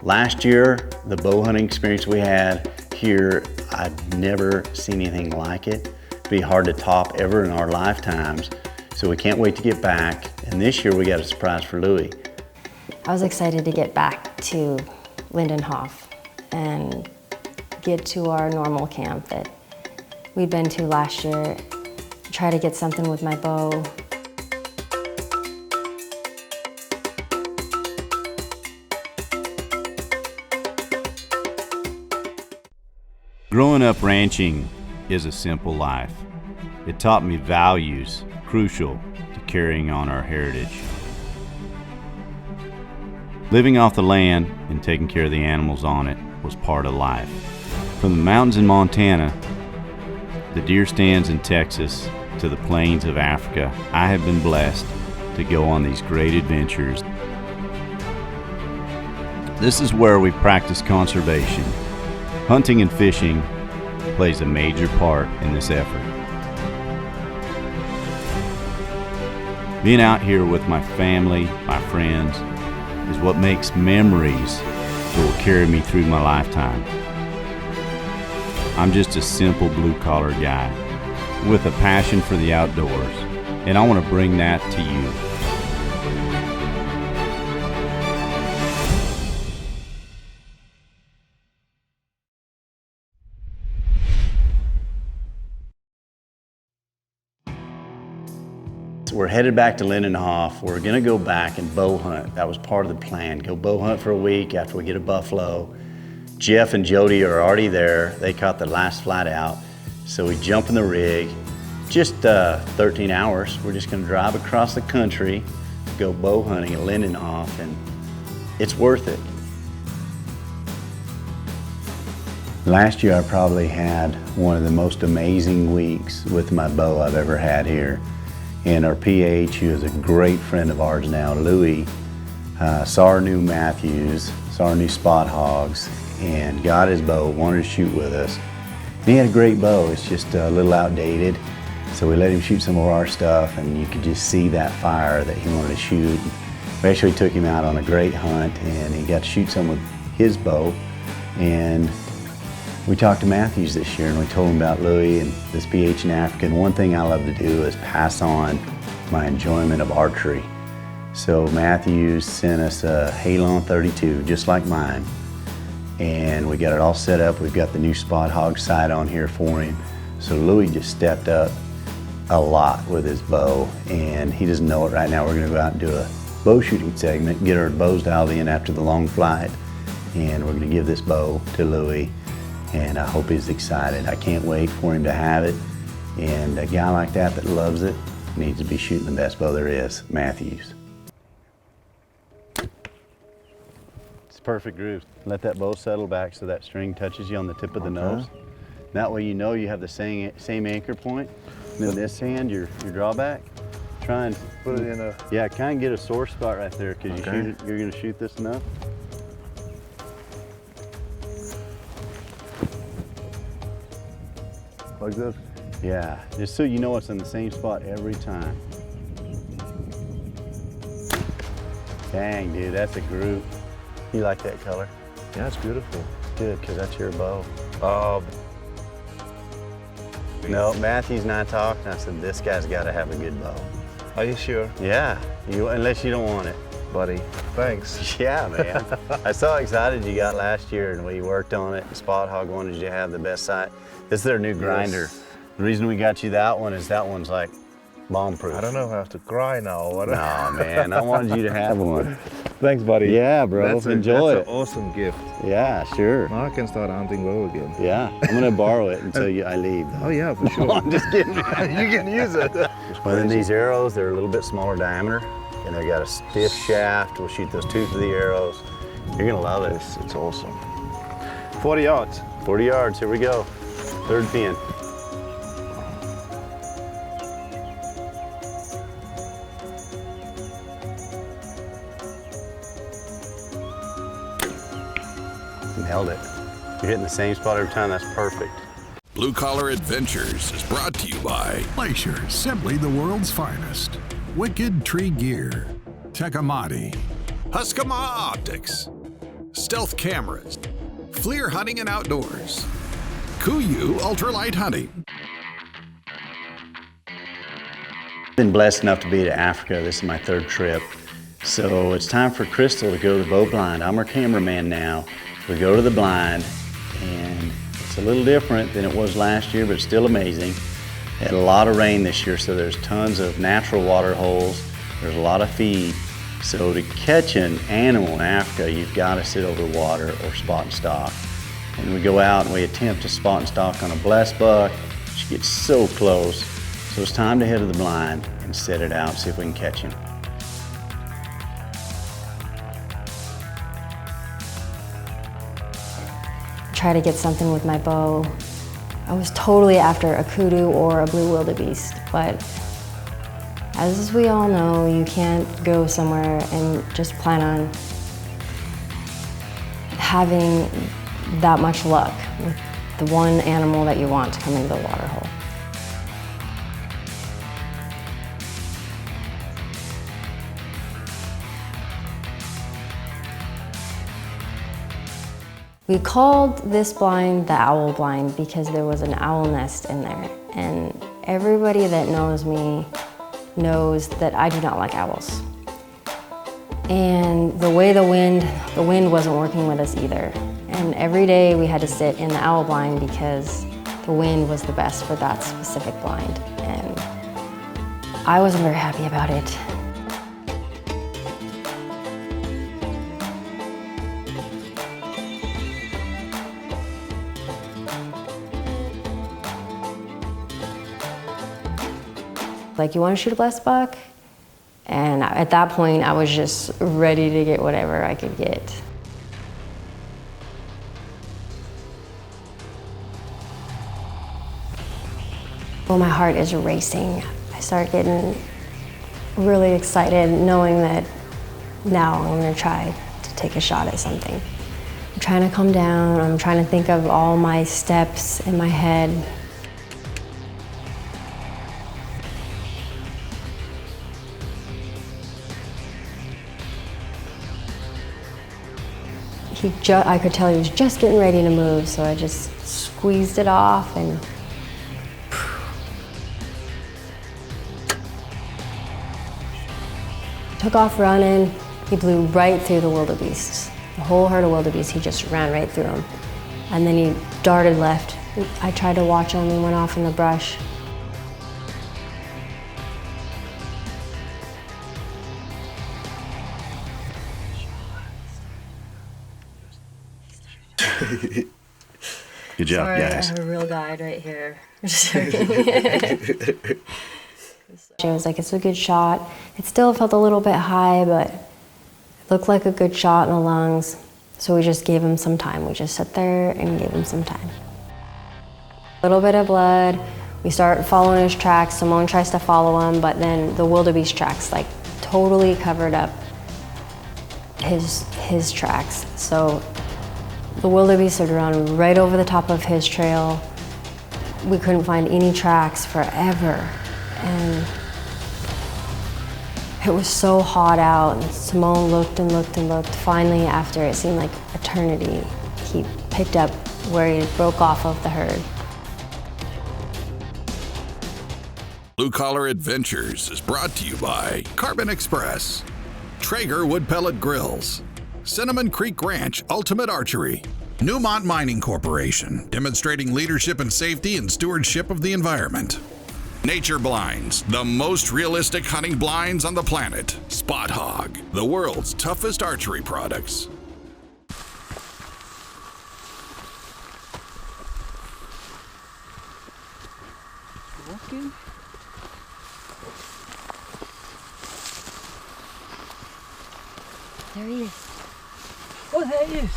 Last year, the bow hunting experience we had here, I'd never seen anything like it. It'd be hard to top ever in our lifetimes. So we can't wait to get back. And this year we got a surprise for Louie. I was excited to get back to Lindenhof and get to our normal camp that we'd been to last year, try to get something with my bow. Growing up ranching is a simple life. It taught me values crucial to carrying on our heritage. Living off the land and taking care of the animals on it was part of life. From the mountains in Montana, the deer stands in Texas, to the plains of Africa, I have been blessed to go on these great adventures. This is where we practice conservation. Hunting and fishing plays a major part in this effort. Being out here with my family, my friends, is what makes memories that will carry me through my lifetime. I'm just a simple blue-collar guy with a passion for the outdoors, and I want to bring that to you. We're headed back to Lindenhof. We're gonna go back and bow hunt. That was part of the plan. Go bow hunt for a week after we get a buffalo. Jeff and Jody are already there. They caught the last flat out. So we jump in the rig. Just 13 hours. We're just gonna drive across the country, go bow hunting at Lindenhof, and it's worth it. Last year I probably had one of the most amazing weeks with my bow I've ever had here. And our PH, who is a great friend of ours now, Louie, saw our new Mathews, saw our new Spot Hogs, and got his bow, wanted to shoot with us. And he had a great bow, it's just a little outdated. So we let him shoot some of our stuff, and you could just see that fire that he wanted to shoot. We actually took him out on a great hunt, and he got to shoot some with his bow. And we talked to Mathews this year, and we told him about Louie and this PH in Africa. And one thing I love to do is pass on my enjoyment of archery. So Mathews sent us a Halon 32, just like mine. And we got it all set up. We've got the new Spot Hog sight on here for him. So Louie just stepped up a lot with his bow, and he doesn't know it right now. We're gonna go out and do a bow shooting segment, get our bows dialed in after the long flight. And we're gonna give this bow to Louie. And I hope he's excited. I can't wait for him to have it. And a guy like that that loves it needs to be shooting the best bow there is, Mathews. It's perfect groove. Let that bow settle back so that string touches you on the tip of the nose. That way you know you have the same anchor point. And then this hand, your drawback. Try and put it in a... Yeah, kind of get a sore spot right there, because you're gonna shoot this enough. Like this? Yeah, just so you know it's in the same spot every time. Dang, dude, that's a groove. You like that color? Yeah, it's beautiful. Good, because that's your bow. Um, No, Mathews and I talked, and I said, this guy's got to have a good bow. Are you sure? Yeah, unless you don't want it. Buddy, thanks. Yeah, man. I saw how excited you got last year, and we worked on it. Spot Hog wanted you to have the best sight. This is their new grinder. Yes. The reason we got you that one is that one's like bomb-proof. I don't know if I have to cry now or what. No, man, I wanted you to have one. Thanks, buddy. Yeah, bro, enjoy that's it. An awesome gift. Yeah, sure. Now I can start hunting bow again. Yeah, I'm gonna borrow it until I leave. Oh yeah, for sure. No, I'm just kidding. You can use it. Well, then these arrows, they're a little bit smaller diameter, and they got a stiff shaft. We'll shoot those two for the arrows. You're gonna love it. It's awesome. 40 yards. 40 yards, here we go. Third pin. Nailed it. You're hitting the same spot every time, that's perfect. Blue Collar Adventures is brought to you by Glacier, simply the world's finest. Wicked Tree Gear. Tecomate. Huskama Optics, stealth cameras, FLIR hunting and outdoors, KUIU ultralight hunting. Been blessed enough to be to Africa. This is my third trip. So it's time for Crystal to go to the bow blind. I'm her cameraman now. We go to the blind, and it's a little different than it was last year, but it's still amazing. Had a lot of rain this year, so there's tons of natural water holes. There's a lot of feed. So to catch an animal in Africa, you've got to sit over water or spot and stock. And we go out and we attempt to spot and stock on a blessed buck. She gets so close. So it's time to head to the blind and set it out, see if we can catch him. Try to get something with my bow. I was totally after a kudu or a blue wildebeest, but as we all know, you can't go somewhere and just plan on having that much luck with the one animal that you want to come into the water hole. We called this blind the owl blind because there was an owl nest in there, and everybody that knows me knows that I do not like owls. And the way the wind wasn't working with us either. And every day we had to sit in the owl blind because the wind was the best for that specific blind. And I wasn't very happy about it. Like, you want to shoot a blessed buck? And at that point, I was just ready to get whatever I could get. Well, my heart is racing. I start getting really excited knowing that now I'm going to try to take a shot at something. I'm trying to calm down. I'm trying to think of all my steps in my head. I could tell he was just getting ready to move, so I just squeezed it off and took off running. He blew right through the wildebeests. The whole herd of wildebeest, he just ran right through them. And then he darted left. I tried to watch him, he went off in the brush. Good job, Sorry, guys. I have a real guide right here. Just joking. She was like, it's a good shot. It still felt a little bit high, but it looked like a good shot in the lungs. So we just gave him some time. We just sat there and gave him some time. A little bit of blood. We start following his tracks. Simone tries to follow him, but then the wildebeest tracks like totally covered up his tracks. So the wildebeest had run right over the top of his trail. We couldn't find any tracks forever. And it was so hot out, and Simone looked and looked and looked. Finally, after it seemed like eternity, he picked up where he broke off of the herd. Blue Collar Adventures is brought to you by Carbon Express, Traeger Wood Pellet Grills, Cinnamon Creek Ranch Ultimate Archery, Newmont Mining Corporation, demonstrating leadership and safety and stewardship of the environment. Nature Blinds, the most realistic hunting blinds on the planet. Spot Hog, the world's toughest archery products. There he is. Oh, there he is.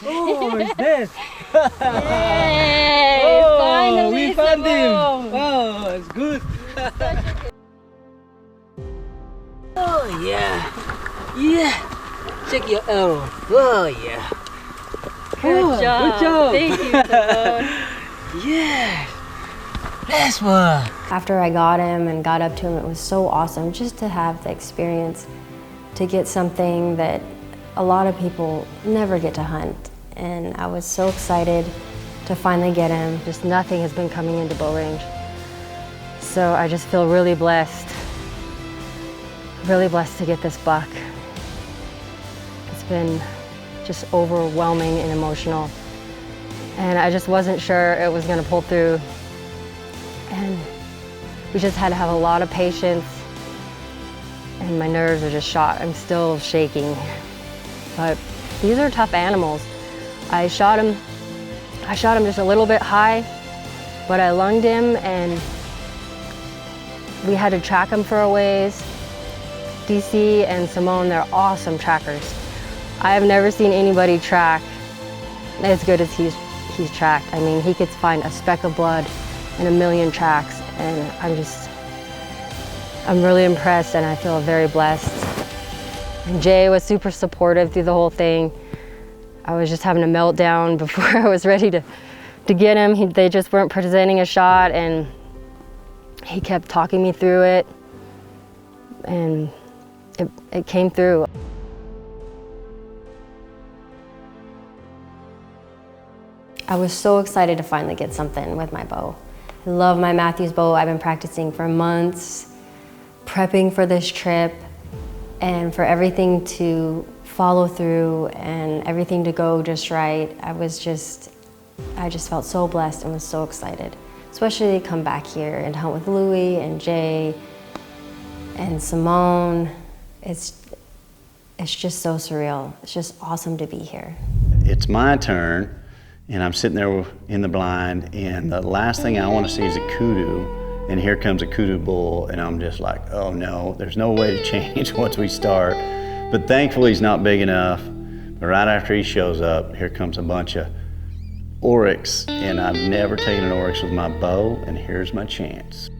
Oh, he's dead. Yay! Oh, Finally, we found him. Simone. Oh, it's good. Oh, yeah. Yeah. Check your arrow. Oh, yeah. Good job. Good job. Thank you, Simone. Yeah. Nice one. After I got him and got up to him, it was so awesome just to have the experience, to get something that a lot of people never get to hunt, and I was so excited to finally get him. Just nothing has been coming into bow range. So I just feel really blessed to get this buck. It's been just overwhelming and emotional. And I just wasn't sure it was gonna pull through. And we just had to have a lot of patience, and my nerves are just shot. I'm still shaking. But these are tough animals. I shot him just a little bit high, but I lunged him and we had to track him for a ways. DC and Simone, they're awesome trackers. I have never seen anybody track as good as he's tracked. I mean, he could find a speck of blood in a million tracks, and I'm really impressed, and I feel very blessed. And Jay was super supportive through the whole thing. I was just having a meltdown before I was ready to get him. They just weren't presenting a shot, and he kept talking me through it, and it came through. I was so excited to finally get something with my bow. I love my Mathews bow. I've been practicing for months, prepping for this trip, and for everything to follow through and everything to go just right. I just felt so blessed and was so excited, especially to come back here and hunt with Louie and Jay and Simone. It's just so surreal. It's just awesome to be here. It's my turn, and I'm sitting there in the blind, and the last thing I want to see is a kudu, and here comes a kudu bull, and I'm just like, oh no, there's no way to change once we start. But thankfully he's not big enough. But right after he shows up, here comes a bunch of oryx, and I've never taken an oryx with my bow, and here's my chance.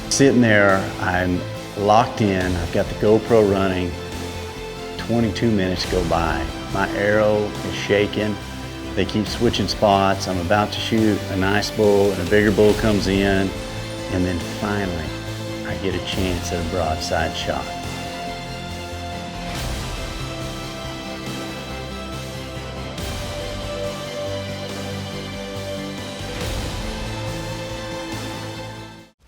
Sitting there, I'm locked in, I've got the GoPro running, 22 minutes go by. My arrow is shaking, they keep switching spots, I'm about to shoot a nice bull and a bigger bull comes in, and then finally I get a chance at a broadside shot.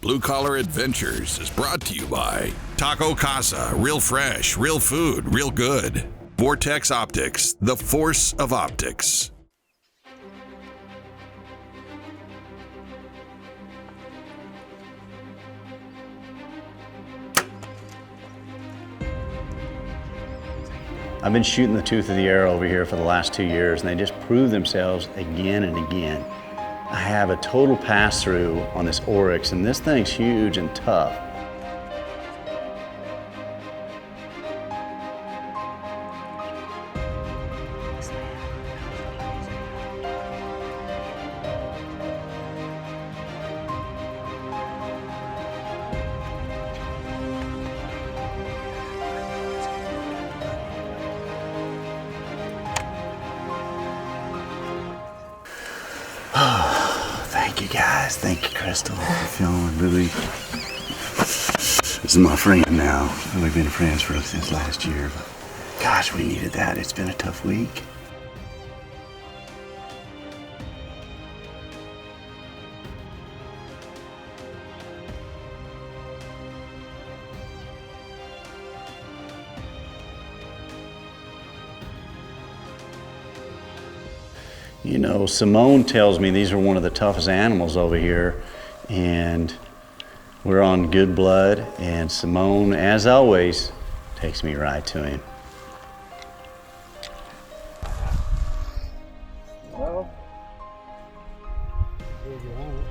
Blue Collar Adventures is brought to you by Taco Casa, real fresh, real food, real good. Vortex Optics, the force of optics. I've been shooting the tooth of the arrow over here for the last 2 years, and they just prove themselves again and again. I have a total pass-through on this Oryx, and this thing's huge and tough. Thank you guys. Thank you, Crystal. Feeling really. This is my friend now. We've been friends since last year, but gosh, we needed that. It's been a tough week. You know, Simone tells me these are one of the toughest animals over here, and we're on good blood, and Simone, as always, takes me right to him. Well, there you have it.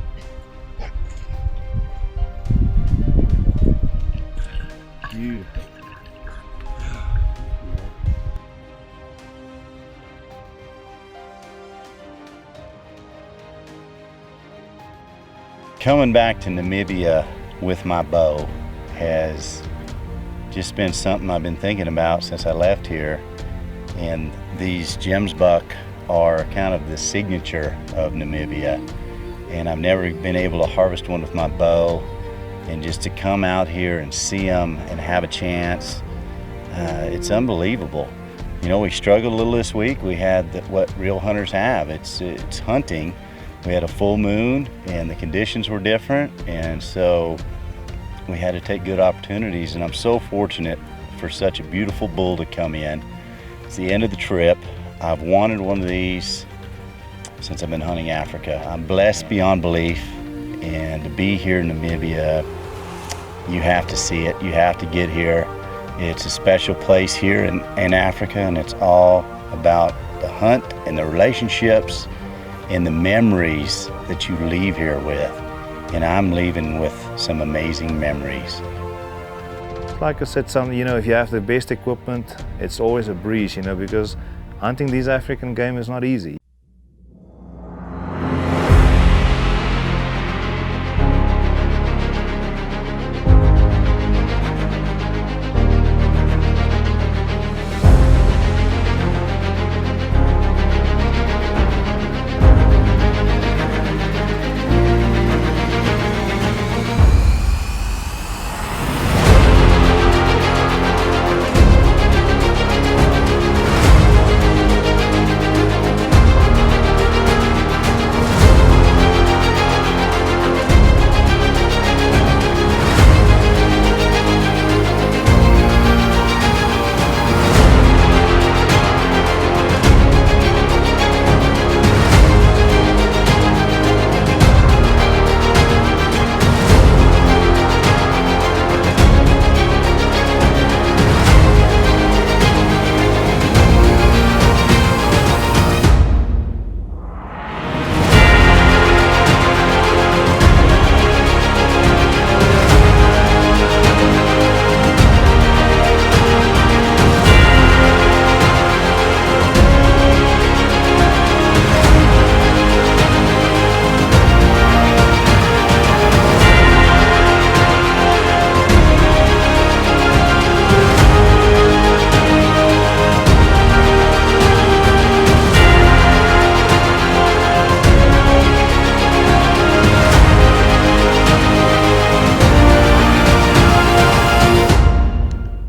Coming back to Namibia with my bow has just been something I've been thinking about since I left here. And these gemsbuck are kind of the signature of Namibia. And I've never been able to harvest one with my bow. And just to come out here and see them and have a chance, it's unbelievable. You know, we struggled a little this week. We had what real hunters have. It's hunting. We had a full moon and the conditions were different, and so we had to take good opportunities, and I'm so fortunate for such a beautiful bull to come in. It's the end of the trip. I've wanted one of these since I've been hunting Africa. I'm blessed beyond belief, and to be here in Namibia, you have to see it. You have to get here. It's a special place here in Africa, and it's all about the hunt and the relationships and the memories that you leave here with. And I'm leaving with some amazing memories. Like I said, you know, if you have the best equipment, it's always a breeze, you know, because hunting these African game is not easy.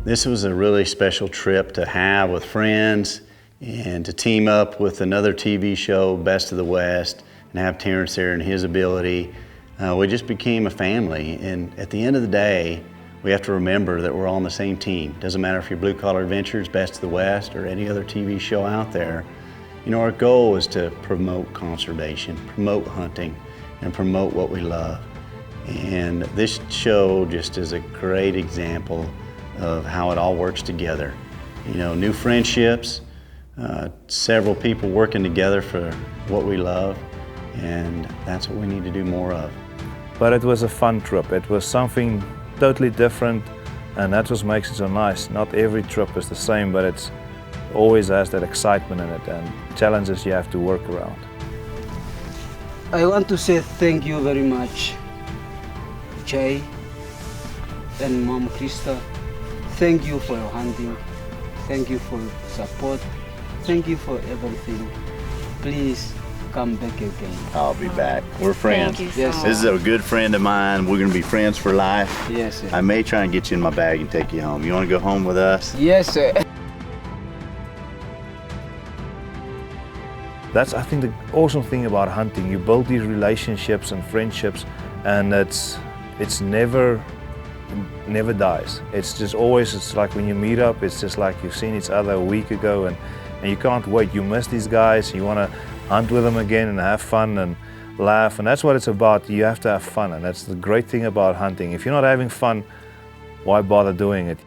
This was a really special trip to have with friends and to team up with another TV show, Best of the West, and have Terrence there and his ability. We just became a family, and at the end of the day, we have to remember that we're all on the same team. Doesn't matter if you're Blue Collar Adventures, Best of the West, or any other TV show out there. You know, our goal is to promote conservation, promote hunting, and promote what we love. And this show just is a great example of how it all works together. new friendships, several people working together for what we love, and that's what we need to do more of. But it was a fun trip. It was something totally different, and that's what makes it so nice. Not every trip is the same, but it always has that excitement in it and challenges you have to work around. I want to say thank you very much, Jay and Mom Krista. Thank you for your hunting. Thank you for support. Thank you for everything. Please come back again. I'll be back. We're friends. Thank you Yes, so sir. This is a good friend of mine. We're going to be friends for life. Yes, sir. I may try and get you in my bag and take you home. You want to go home with us? Yes, sir. That's, I think, the awesome thing about hunting. You build these relationships and friendships, and it's never dies. It's just always, it's like when you meet up, it's just like you've seen each other a week ago, and you can't wait. You miss these guys, you want to hunt with them again and have fun and laugh, and that's what it's about. You have to have fun, and that's the great thing about hunting. If you're not having fun, why bother doing it?